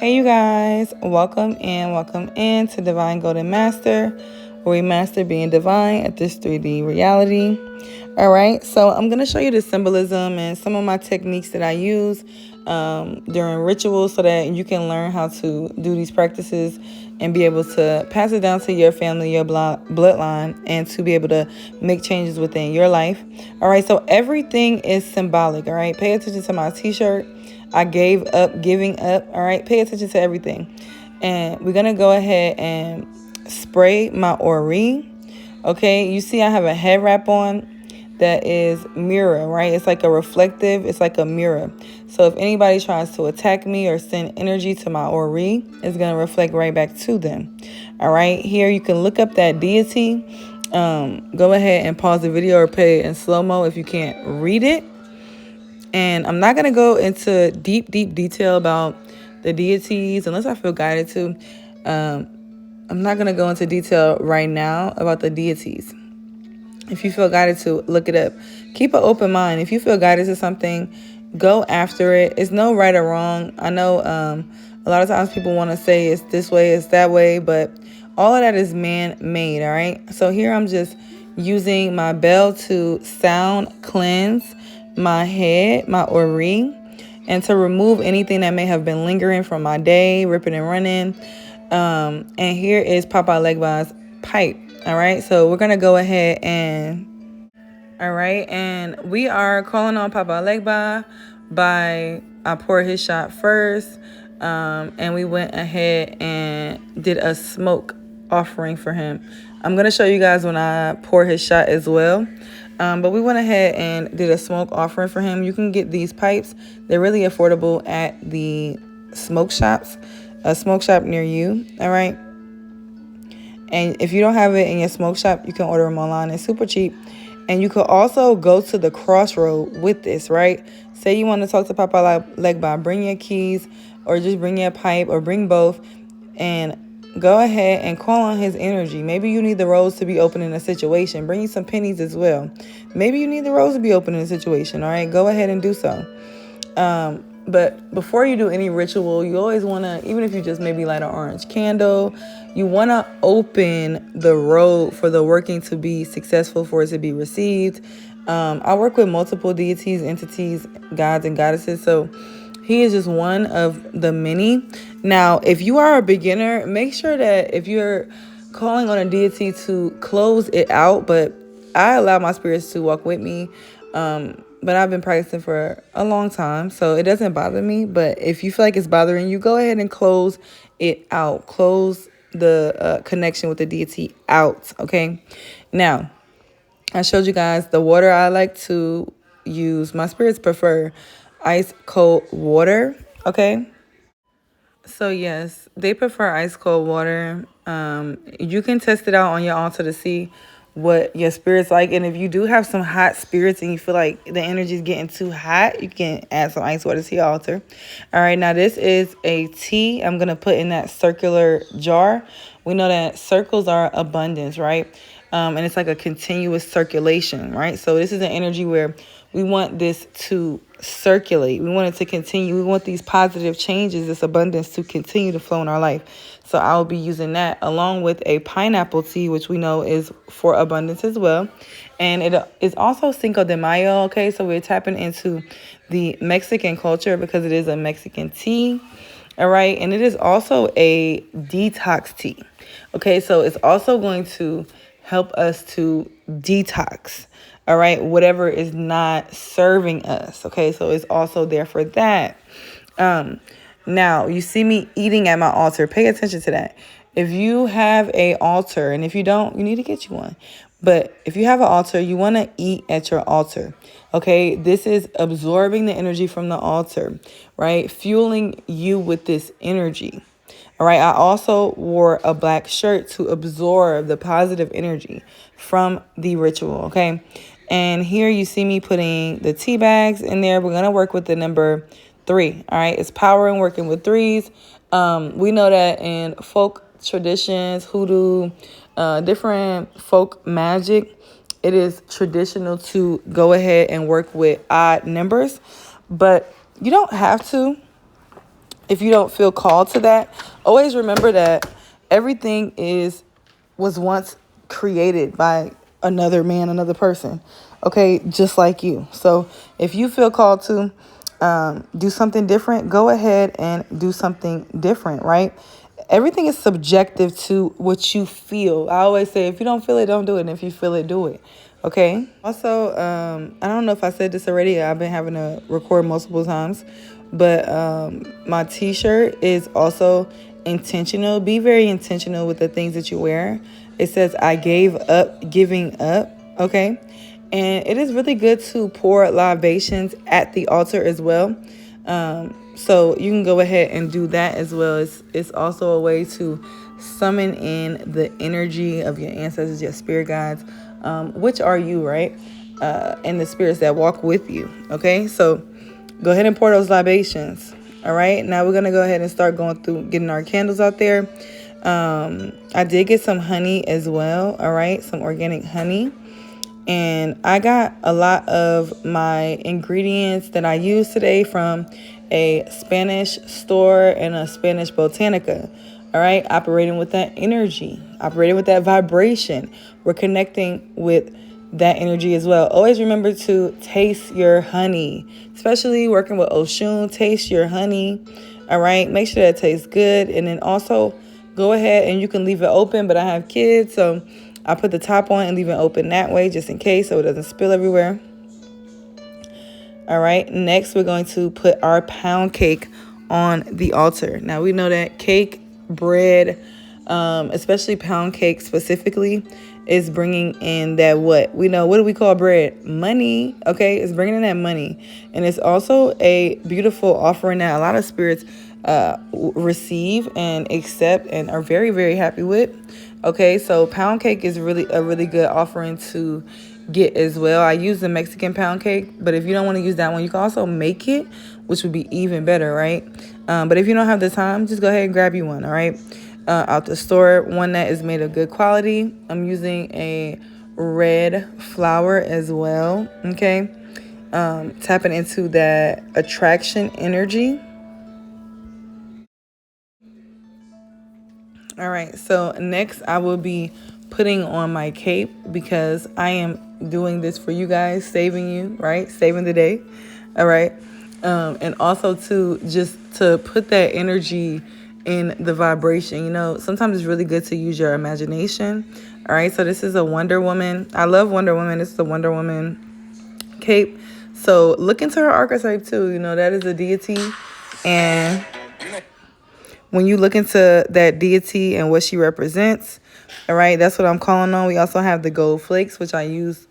Hey, you guys, welcome in to Divine Golden Master, where we master being divine at this 3D reality. All right, so I'm going to show you the symbolism and some of my techniques that I use during rituals so that you can learn how to do these practices and be able to pass it down to your family, your bloodline, and to be able to make changes within your life. All right, so everything is symbolic. All right, pay attention to my t-shirt. I gave up, giving up. All right, pay attention to everything. And we're going to go ahead and spray my ori. Okay, you see I have a head wrap on that is mirror, right? It's like a reflective, it's like a mirror. So if anybody tries to attack me or send energy to my ori, it's going to reflect right back to them. All right, here you can look up that deity. Go ahead and pause the video or play it in slow-mo if you can't read it. And I'm not going to go into deep detail about the deities unless I feel guided to. I'm not going to go into detail right now about the deities. If you feel guided to, look it up. Keep an open mind. If you feel guided to something, go after it. It's no right or wrong. I know a lot of times people want to say it's this way, it's that way, but all of that is man-made, all right? So here I'm just using my bell to sound cleanse my head, my ori, and to remove anything that may have been lingering from my day, ripping and running. And here is Papa Legba's pipe. All right, so we're gonna go ahead and we are calling on Papa Legba by I poured his shot first, and we went ahead and did a smoke offering for him. I'm gonna show you guys when I pour his shot as well. But we went ahead and did a smoke offering for him. You can get these pipes. They're really affordable at the smoke shops, a smoke shop near you. All right. And if you don't have it in your smoke shop, you can order them online. It's super cheap. And you could also go to the crossroad with this, right? Say you want to talk to Papa Legba, bring your keys or just bring your pipe or bring both and go ahead and call on his energy. Maybe you need the roads to be open in a situation. Bring you some pennies as well. Maybe you need the roads to be open in a situation. All right, go ahead and do so. But before you do any ritual, you always want to, even if you just maybe light an orange candle, you want to open the road for the working to be successful, for it to be received. I work with multiple deities, entities, gods, and goddesses. So he is just one of the many. Now, if you are a beginner, make sure that if you're calling on a deity to close it out, but I allow my spirits to walk with me. But I've been practicing for a long time, so it doesn't bother me. But if you feel like it's bothering you, go ahead and close it out. Close the connection with the deity out, okay? Now, I showed you guys the water I like to use. My spirits prefer ice cold water, okay? So yes, they prefer ice cold water. You can test it out on your altar to see what your spirit's like. And if you do have some hot spirits and you feel like the energy is getting too hot, you can add some ice water to your altar. All right, now this is a tea I'm going to put in that circular jar. We know that circles are abundance, right? And it's like a continuous circulation, right? So this is an energy where we want this to circulate. We want it to continue. We want these positive changes, this abundance to continue to flow in our life. So I'll be using that along with a pineapple tea, which we know is for abundance as well. And it is also Cinco de Mayo, okay? So we're tapping into the Mexican culture because it is a Mexican tea, all right? And it is also a detox tea, okay? So it's also going to help us to detox, all right, whatever is not serving us, okay? So it's also there for that. Now, you see me eating at my altar. Pay attention to that. If you have a altar, and if you don't, you need to get you one. But if you have an altar, you want to eat at your altar, okay? This is absorbing the energy from the altar, right? Fueling you with this energy. All right, I also wore a black shirt to absorb the positive energy from the ritual, okay? And here you see me putting the tea bags in there. We're going to work with the number 3, all right? It's power in working with 3s. We know that in folk traditions, hoodoo, different folk magic, it is traditional to go ahead and work with odd numbers, but you don't have to. if you don't feel called to that, always remember that everything was once created by another man, another person, okay, just like you. So if you feel called to do something different, go ahead and do something different, right? Everything is subjective to what you feel. I always say, if you don't feel it, don't do it. And if you feel it, do it. Okay. Also, I don't know if I said this already. I've been having to record multiple times, but my t-shirt is also intentional. Be very intentional with the things that you wear. It says, I gave up giving up. Okay. And it is really good to pour libations at the altar as well. So you can go ahead and do that as well. It's also a way to summon in the energy of your ancestors, your spirit guides, which are you, right? And the spirits that walk with you. Okay, so go ahead and pour those libations. All right, now we're going to go ahead and start going through getting our candles out there. I did get some honey as well. All right, some organic honey. And I got a lot of my ingredients that I use today from a Spanish store and a Spanish botanica. All right, operating with that energy, operating with that vibration. We're connecting with that energy as well. Always remember to taste your honey, especially working with Oshun. Taste your honey. All right, make sure that it tastes good. And then also go ahead and you can leave it open, but I have kids, so I put the top on and leave it open that way just in case so it doesn't spill everywhere. All right, next we're going to put our pound cake on the altar. Now we know that cake, bread, especially pound cake specifically, is bringing in that what do we call bread? Money. Okay, it's bringing in that money. And it's also a beautiful offering that a lot of spirits receive and accept and are very, very happy with. Okay, so pound cake is really a really good offering to get as well. I use the Mexican pound cake, but if you don't want to use that one, you can also make it, which would be even better, right? But if you don't have the time, just go ahead and grab you one, all right? Out the store, one that is made of good quality. I'm using a red flour as well, okay? Tapping into that attraction energy. All right, so next I will be putting on my cape because I am doing this for you guys, saving you, right? Saving the day, all right? And also to put that energy in the vibration. You know, sometimes it's really good to use your imagination, all right? So this is a Wonder Woman. I love Wonder Woman. This is a Wonder Woman cape. So look into her archetype too. You know, that is a deity, and when you look into that deity and what she represents, all right, that's what I'm calling on. We also have the gold flakes, which I use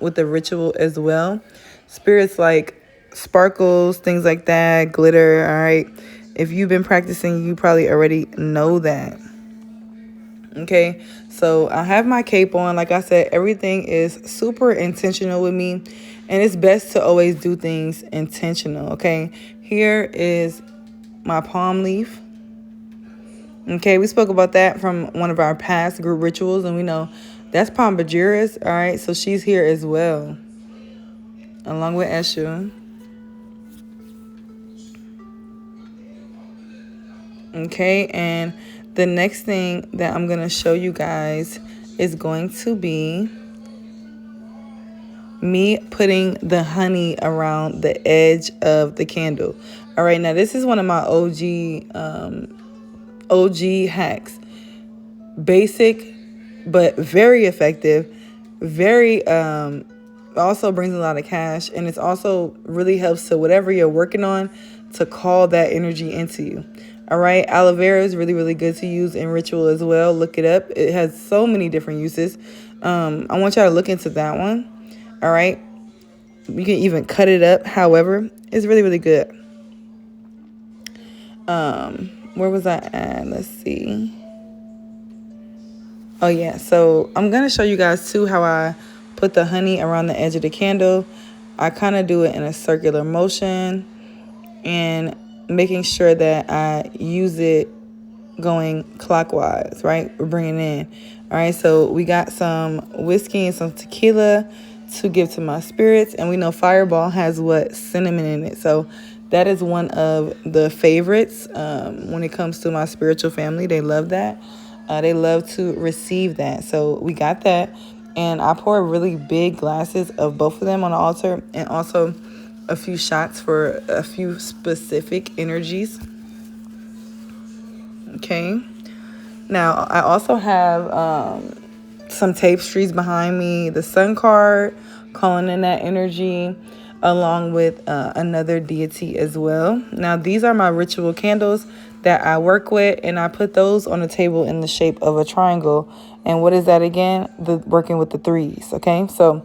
with the ritual as well. Spirits like sparkles, things like that, glitter, all right. If you've been practicing, you probably already know that. Okay, so I have my cape on. Like I said, everything is super intentional with me, and it's best to always do things intentional, okay? Here is my palm leaf. Okay, we spoke about that from one of our past group rituals, and we know that's Pombagiris, all right? So she's here as well, along with Eshu. Okay, and the next thing that I'm going to show you guys is going to be me putting the honey around the edge of the candle. All right, now this is one of my OG hacks. Basic, but very effective. Very also brings a lot of cash, and it's also really helps to whatever you're working on to call that energy into you. All right, aloe vera is really, really good to use in ritual as well. Look it up. It has so many different uses. I want y'all to look into that one. All right, you can even cut it up. However, it's really, really good. Where was I at? Let's see. Oh yeah, so I'm gonna show you guys too how I put the honey around the edge of the candle. I kind of do it in a circular motion and making sure that I use it going clockwise, right? We're bringing in. All right, so we got some whiskey and some tequila to give to my spirits, and we know Fireball has what? Cinnamon in it. So That is one of the favorites when it comes to my spiritual family. They love that. They love to receive that. So we got that. And I pour really big glasses of both of them on the altar, and also a few shots for a few specific energies. Okay. Now, I also have some tapestries behind me, the sun card, calling in that energy, along with another deity as well. Now, these are my ritual candles that I work with, and I put those on the table in the shape of a triangle. And what is that again? Working with the threes, okay? So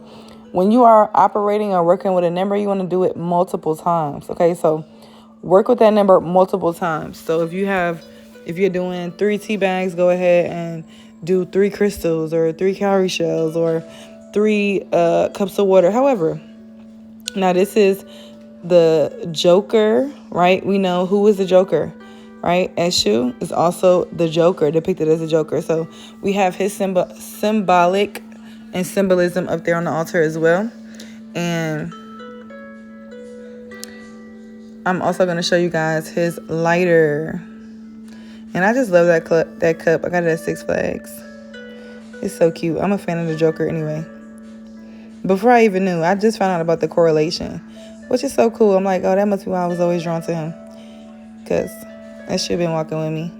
when you are operating or working with a number, you want to do it multiple times, okay? So work with that number multiple times. So if you're doing 3 tea bags, go ahead and do 3 crystals or 3 cowrie shells or 3 cups of water, however. Now, this is the Joker, right? We know who is the Joker, right? Eshu is also the Joker, depicted as a Joker. So we have his symbolic and symbolism up there on the altar as well. And I'm also going to show you guys his lighter. And I just love that cup. I got it at Six Flags. It's so cute. I'm a fan of the Joker anyway. Before I even knew, I just found out about the correlation, which is so cool. I'm like, oh, that must be why I was always drawn to him, because that should have been walking with me.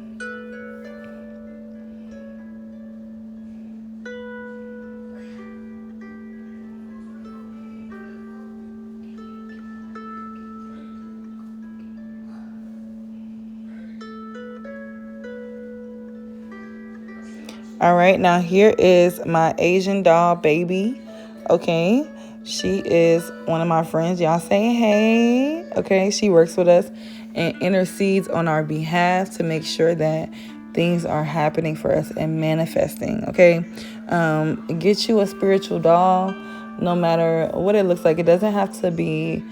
All right, now here is my Asian doll baby. Okay, she is one of my friends. Y'all say hey. Okay, she works with us and intercedes on our behalf to make sure that things are happening for us and manifesting. Okay, get you a spiritual doll, no matter what it looks like. It doesn't have to be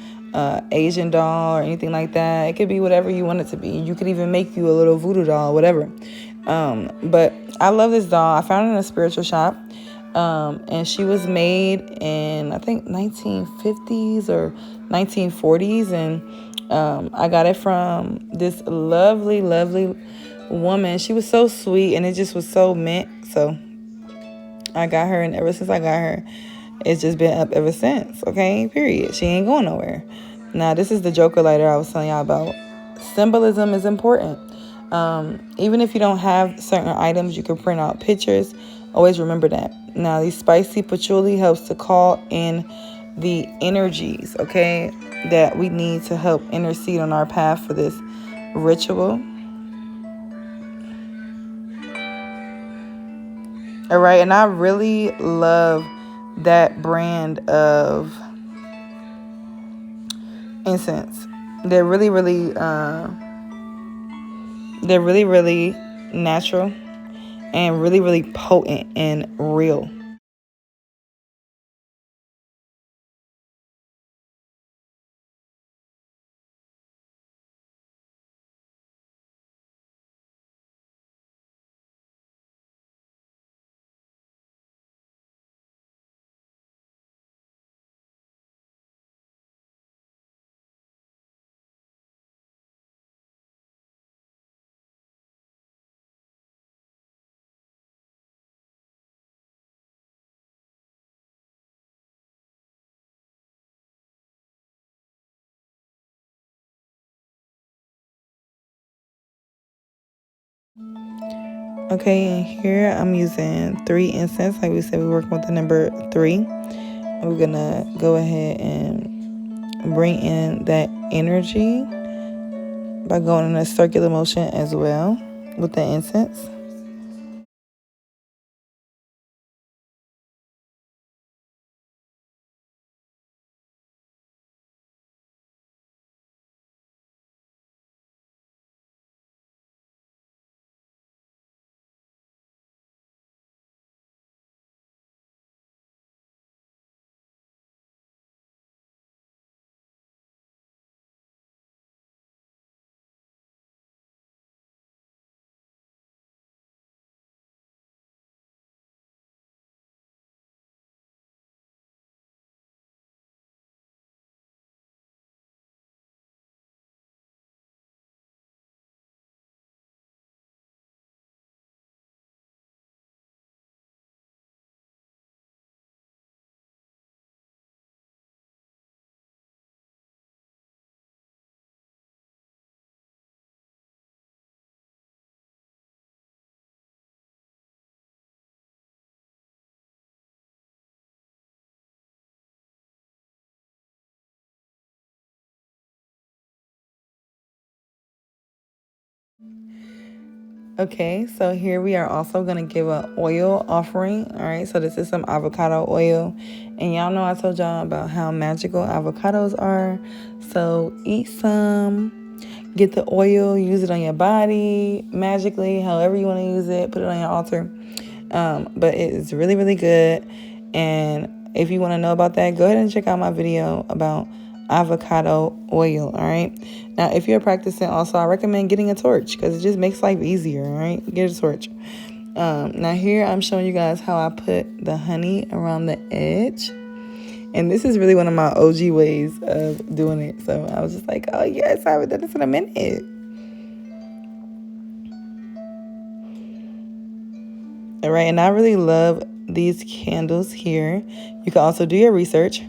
Asian doll or anything like that. It could be whatever you want it to be. You could even make you a little voodoo doll, whatever. But I love this doll. I found it in a spiritual shop. And she was made in, I think, 1950s or 1940s. And I got it from this lovely, lovely woman. She was so sweet, and it just was so meant. So I got her, and ever since I got her, it's just been up ever since. Okay, period. She ain't going nowhere. Now, this is the Joker lighter I was telling y'all about. Symbolism is important. Even if you don't have certain items, you can print out pictures. Always remember that. Now, the spicy patchouli helps to call in the energies, okay, that we need to help intercede on our path for this ritual. All right, and I really love that brand of incense. They're really, really natural and really, really potent and real. Okay, and here I'm using 3 incense. Like we said, we're working with the number 3. And we're gonna go ahead and bring in that energy by going in a circular motion as well with the incense. Okay, so here we are also going to give an oil offering. All right, so this is some avocado oil. And y'all know I told y'all about how magical avocados are. So eat some, get the oil, use it on your body magically, however you want to use it, put it on your altar. But it is really, really good. And if you want to know about that, go ahead and check out my video about avocado oil. All right. Now, if you're practicing also, I recommend getting a torch because it just makes life easier. All right. Get a torch. Now here I'm showing you guys how I put the honey around the edge. And this is really one of my OG ways of doing it. So I was just like, oh yes, I haven't done this in a minute. All right. And I really love these candles here. You can also do your research.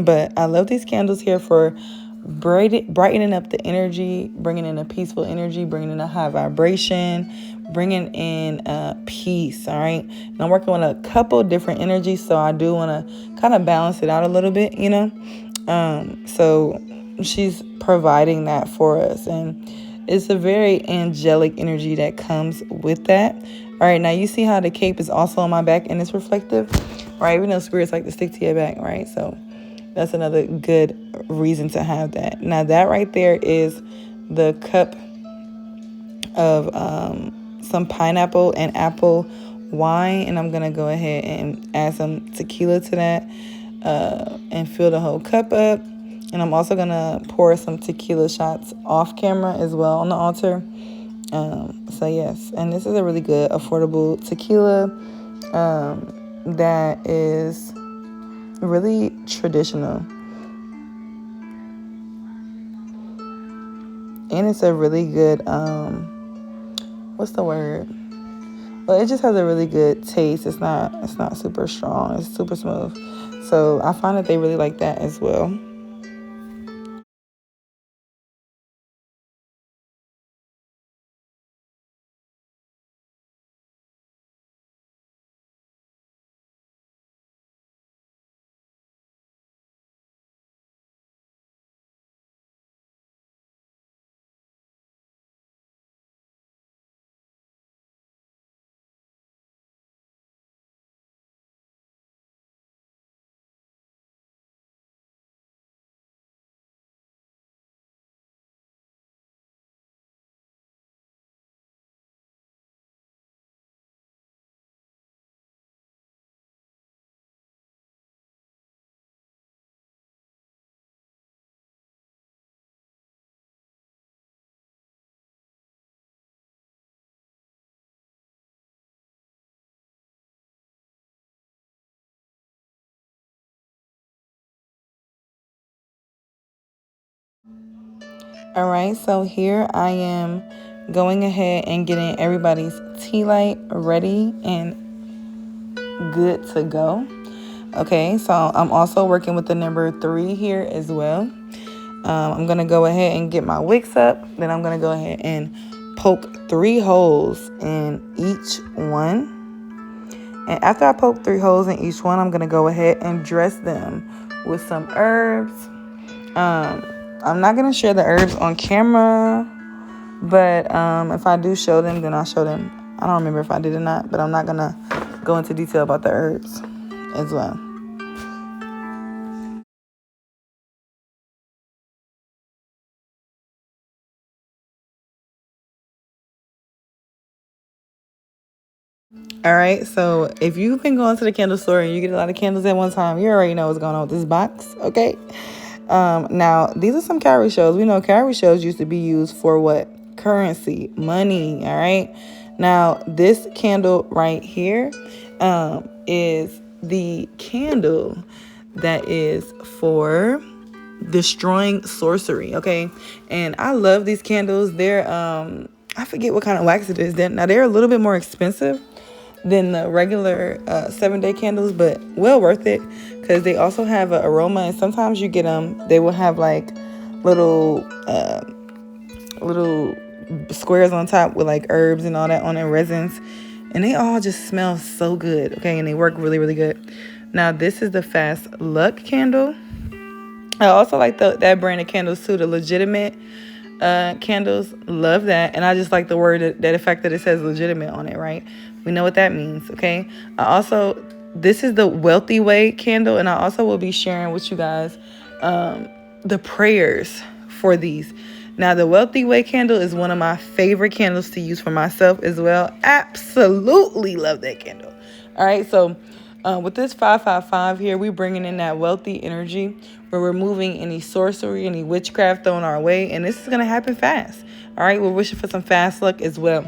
But I love these candles here for brightening up the energy, bringing in a peaceful energy, bringing in a high vibration, bringing in peace, all right? And I'm working on a couple different energies, so I do want to kind of balance it out a little bit, you know? So she's providing that for us, and it's a very angelic energy that comes with that. All right, now you see how the cape is also on my back and it's reflective, right? Even though spirits like to stick to your back, right? So that's another good reason to have that. Now that right there is the cup of some pineapple and apple wine. And I'm going to go ahead and add some tequila to that and fill the whole cup up. And I'm also going to pour some tequila shots off camera as well on the altar. So yes, and this is a really good affordable tequila that is really traditional, and it's a really good what's the word, well, it just has a really good taste. It's not super strong, it's super smooth, so I find that they really like that as well. All right, so here I am going ahead and getting everybody's tea light ready and good to go. Okay, so I'm also working with the number 3 here as well. I'm going to go ahead and get my wicks up. Then I'm going to go ahead and poke 3 holes in each one. And after I poke 3 holes in each one, I'm going to go ahead and dress them with some herbs. I'm not going to share the herbs on camera, but if I do show them, then I'll show them. I don't remember if I did or not, but I'm not going to go into detail about the herbs as well. All right, so if you've been going to the candle store and you get a lot of candles at one time, you already know what's going on with this box, okay? Now, these are some cowrie shells. We know cowrie shells used to be used for what? Currency, money, all right? Now, this candle right here is the candle that is for destroying sorcery, okay? And I love these candles. They're, I forget what kind of wax it is. They're a little bit more expensive than the regular 7-day candles, but well worth it because they also have an aroma. And sometimes you get them, they will have like little squares on top with like herbs and all that on their resins, and they all just smell so good, okay? And they work really, really good. Now this is the Fast Luck candle. I also like that brand of candles too, the Legitimate. candles. Love that. And I just like the word, that the fact that it says legitimate on it, right? We know what that means, okay? I also, this is the Wealthy Way candle, and I also will be sharing with you guys the prayers for these. Now, the Wealthy Way candle is one of my favorite candles to use for myself as well. Absolutely love that candle. All right, so with this 555 here, we're bringing in that wealthy energy. We're removing any sorcery, any witchcraft thrown our way, and this is going to happen fast. All right, we're wishing for some fast luck as well,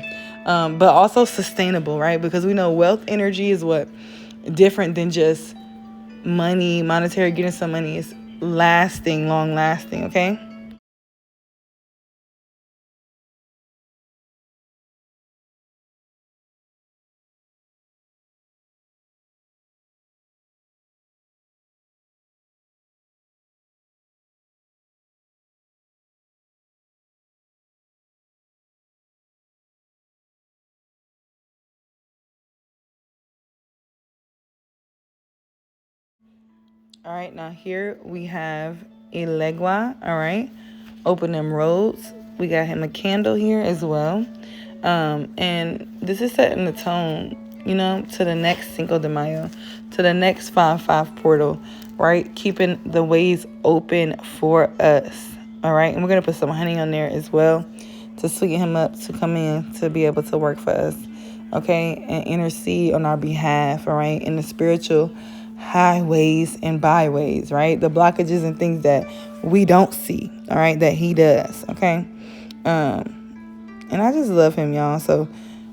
but also sustainable, right? Because we know wealth energy is what different than just money, monetary, getting some money. Is lasting, long lasting, okay? All right, now here we have Elegua. All right, open them roads. We got him a candle here as well. And this is setting the tone, to the next Cinco de Mayo, to the next 5-5 portal, right? Keeping the ways open for us. All right, and we're going to put some honey on there as well to sweeten him up to come in to be able to work for us, okay? And intercede on our behalf, all right? In the spiritual highways and byways, right? The blockages and things that we don't see, all right, that he does, okay? And I just love him, y'all. So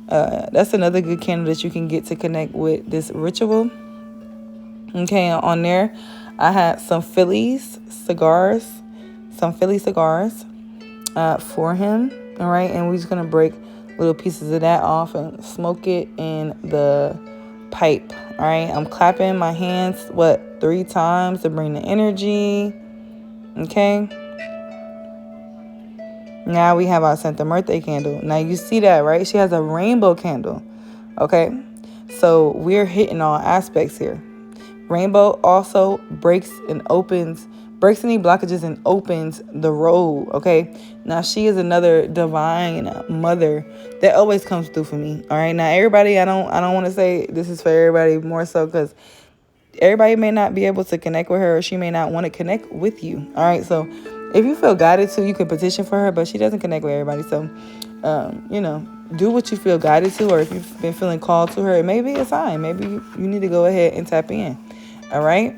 that's another good candle that you can get to connect with this ritual. Okay, on there, I had some Philly cigars for him. All right, and we're just gonna break little pieces of that off and smoke it in the pipe. All right, I'm clapping my hands 3 times to bring the energy. Okay. Now we have our Santa Muerte candle. Now you see that, right? She has a rainbow candle. Okay, so we're hitting all aspects here. Rainbow also breaks any blockages and opens the road. Okay, now she is another divine mother that always comes through for me. All right, now everybody, I don't want to say this is for everybody, more so because everybody may not be able to connect with her, or she may not want to connect with you. All right, so if you feel guided to, you can petition for her, but she doesn't connect with everybody. So do what you feel guided to, or if you've been feeling called to her, it may be a sign. Maybe you need to go ahead and tap in. All right.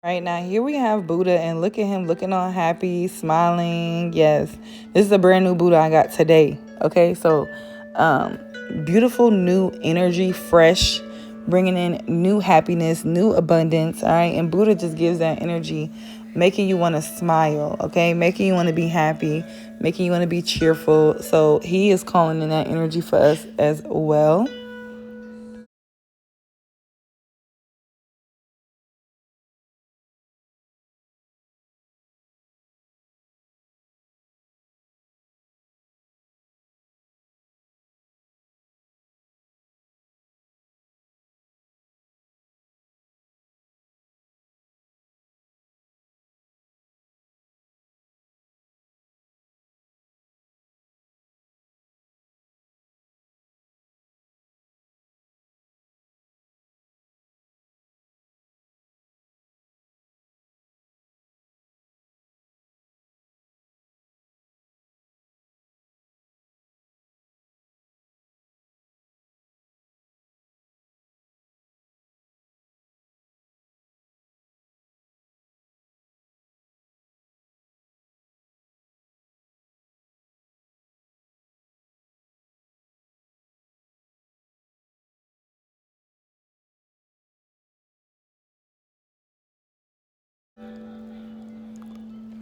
Right now, here we have Buddha, and look at him looking all happy, smiling. Yes, this is a brand new Buddha I got today. Okay, so beautiful new energy, fresh, bringing in new happiness, new abundance. All right, and Buddha just gives that energy, making you want to smile. Okay, making you want to be happy, making you want to be cheerful. So he is calling in that energy for us as well.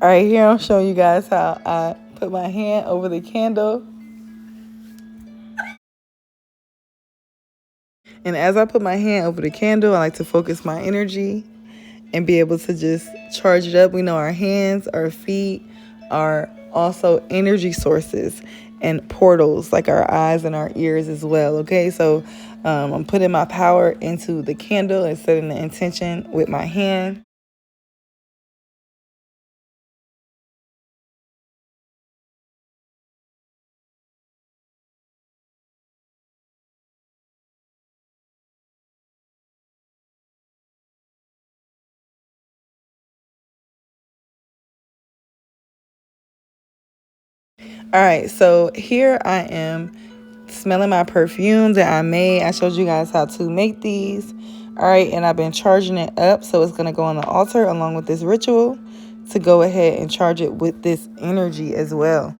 All right, here I'm showing you guys how I put my hand over the candle. And as I put my hand over the candle, I like to focus my energy and be able to just charge it up. We know our hands, our feet are also energy sources and portals, like our eyes and our ears as well. Okay, so I'm putting my power into the candle and setting the intention with my hand. All right, so here I am smelling my perfume that I made. I showed you guys how to make these. All right, and I've been charging it up, so it's going to go on the altar along with this ritual to go ahead and charge it with this energy as well.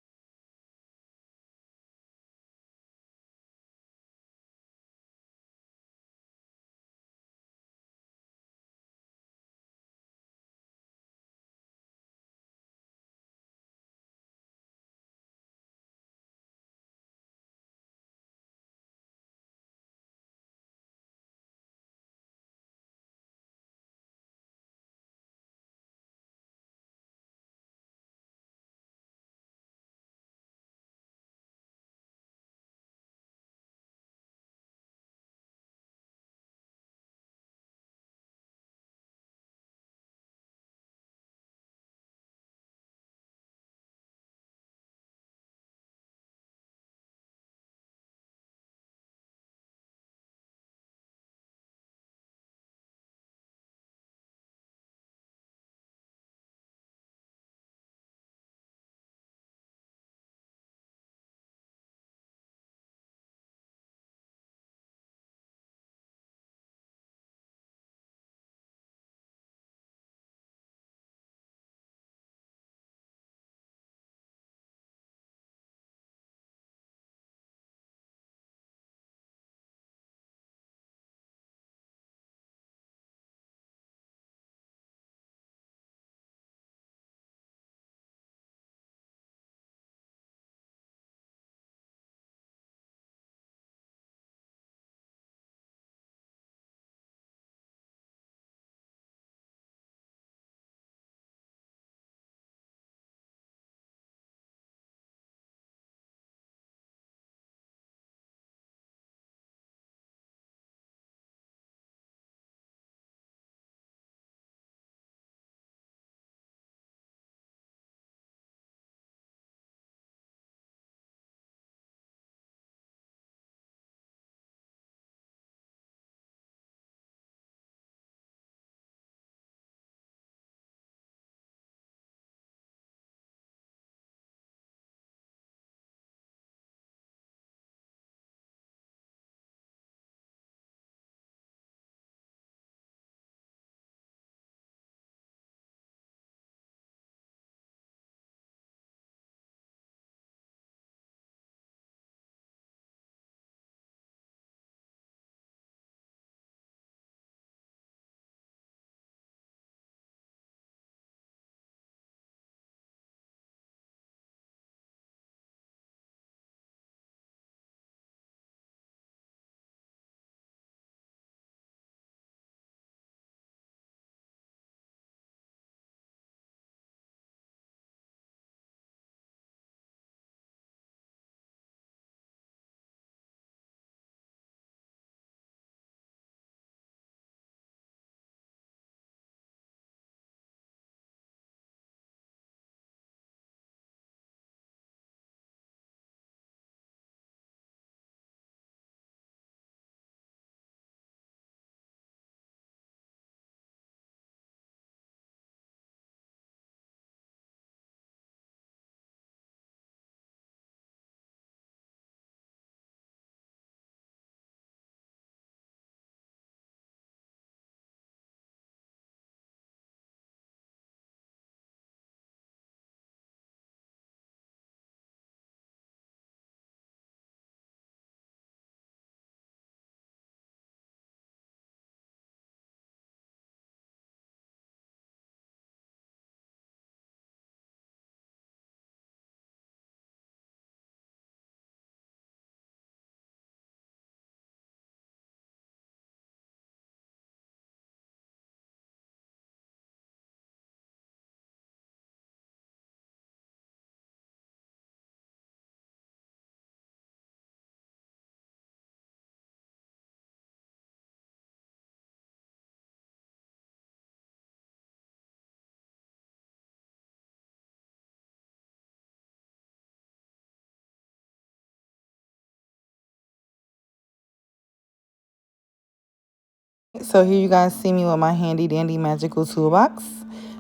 So here you guys see me with my handy dandy magical toolbox.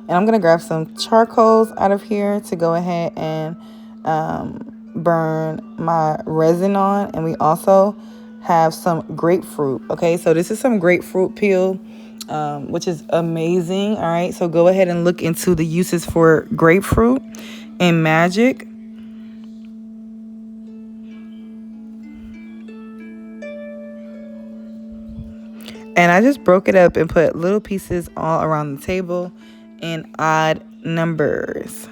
And I'm going to grab some charcoals out of here to go ahead and burn my resin on. And we also have some grapefruit. Okay, so this is some grapefruit peel, which is amazing. All right, so go ahead and look into the uses for grapefruit and magic. And I just broke it up and put little pieces all around the table in odd numbers.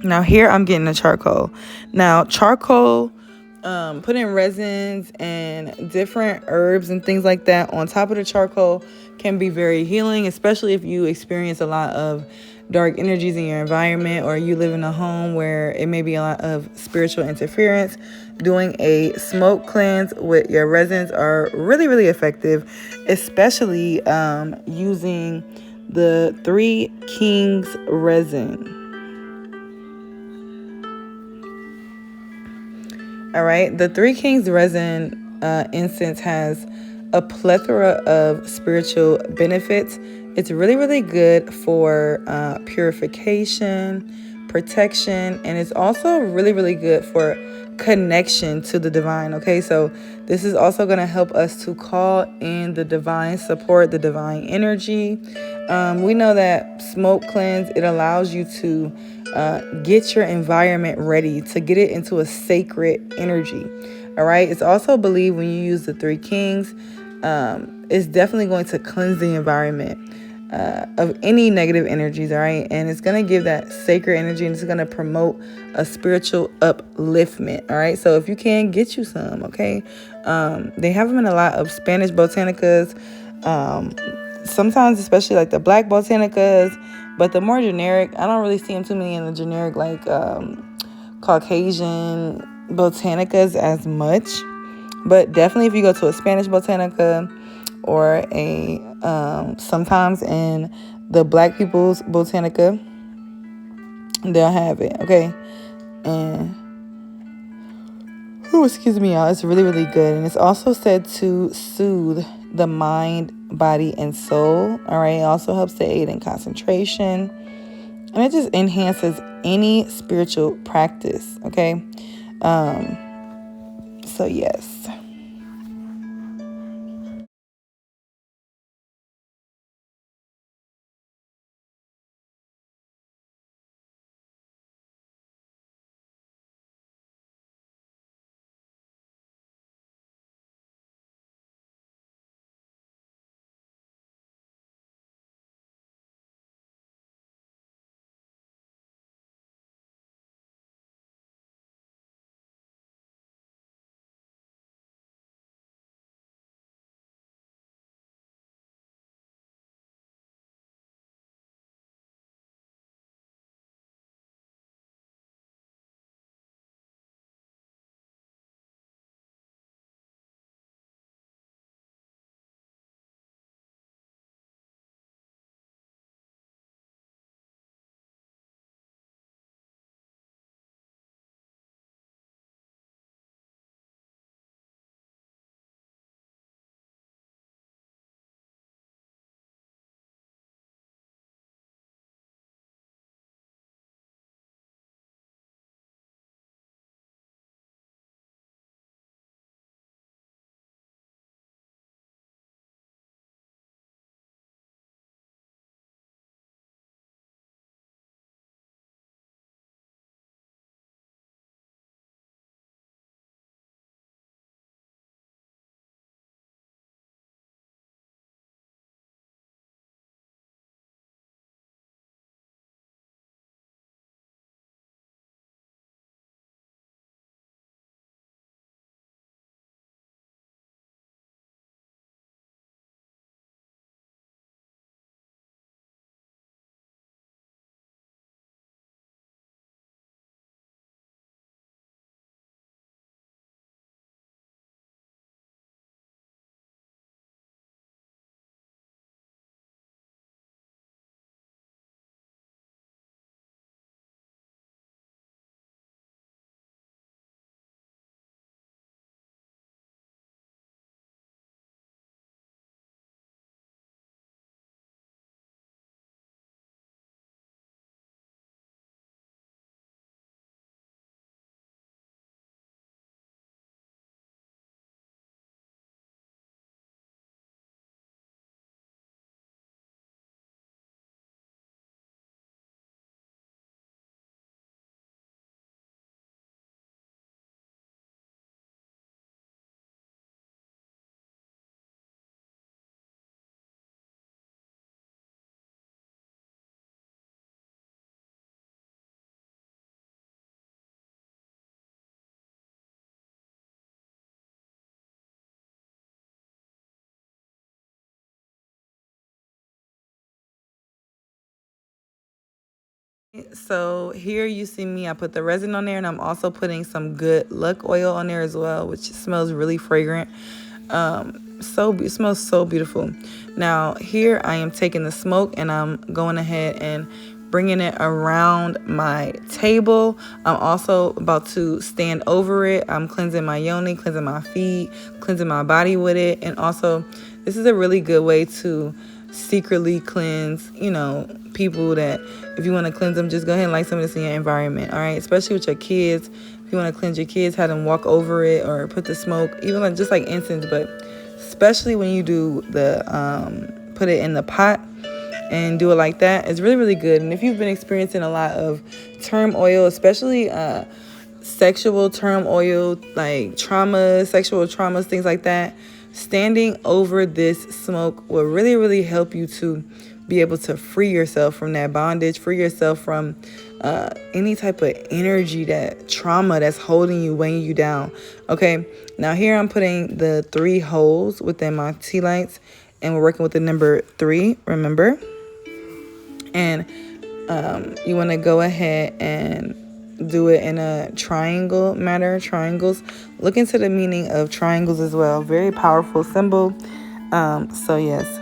Now here I'm getting the charcoal. Now charcoal, putting resins and different herbs and things like that on top of the charcoal can be very healing, especially if you experience a lot of dark energies in your environment, or you live in a home where it may be a lot of spiritual interference. Doing a smoke cleanse with your resins are really, really effective, especially using the Three Kings resin. All right. The Three Kings resin incense has a plethora of spiritual benefits. It's really, really good for purification, protection, and it's also really, really good for connection to the divine. Okay, so this is also going to help us to call in the divine support, the divine energy. We know that smoke cleanse, it allows you to get your environment ready, to get it into a sacred energy. All right. It's also believed when you use the Three Kings, it's definitely going to cleanse the environment of any negative energies. All right. And it's going to give that sacred energy, and it's going to promote a spiritual upliftment. All right. So if you can, get you some. Okay. They have them in a lot of Spanish botanicas. Sometimes, especially like the black botanicas, but the more generic, I don't really see them too many in the generic, like Caucasian botanicas as much. But definitely, if you go to a Spanish botanica or a sometimes in the black people's botanica, they'll have it. Okay. And oh, excuse me, y'all. It's really, really good. And it's also said to soothe the mind, body, and soul. All right. It also helps to aid in concentration. And it just enhances any spiritual practice. Okay. So, yes. So here you see me, I put the resin on there, and I'm also putting some good luck oil on there as well, which smells really fragrant. It smells so beautiful. Now here I am taking the smoke and I'm going ahead and bringing it around my table. I'm also about to stand over it. I'm cleansing my yoni, cleansing my feet, cleansing my body with it. And also, this is a really good way to secretly cleanse, people that if you want to cleanse them, just go ahead and light some of this in your environment. All right, especially with your kids. If you want to cleanse your kids, have them walk over it or put the smoke, even like just like incense, but especially when you do the put it in the pot and do it like that, it's really, really good. And if you've been experiencing a lot of turmoil, especially sexual turmoil, like trauma, sexual traumas, things like that, standing over this smoke will really, really help you to be able to free yourself from that bondage, free yourself from any type of energy, that trauma that's holding you, weighing you down. Okay, now here I'm putting the 3 holes within my tea lights, and we're working with the number 3, remember? And you want to go ahead and do it in a triangle manner. Triangles, look into the meaning of triangles as well. Very powerful symbol. So yes.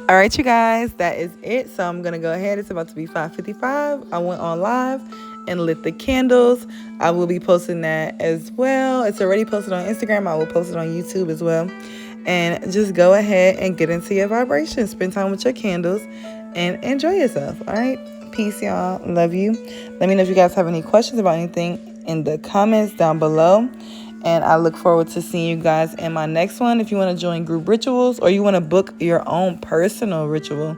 All right, you guys, that is it. So I'm going to go ahead. It's about to be 5:55. I went on live and lit the candles. I will be posting that as well. It's already posted on Instagram. I will post it on YouTube as well. And just go ahead and get into your vibration. Spend time with your candles and enjoy yourself. All right. Peace, y'all. Love you. Let me know if you guys have any questions about anything in the comments down below. And I look forward to seeing you guys in my next one. If you want to join group rituals or you want to book your own personal ritual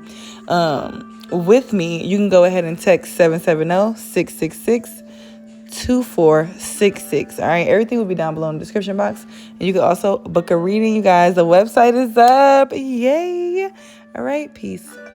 with me, you can go ahead and text 770-666-2466. All right, everything will be down below in the description box. And you can also book a reading, you guys. The website is up. Yay. All right, peace.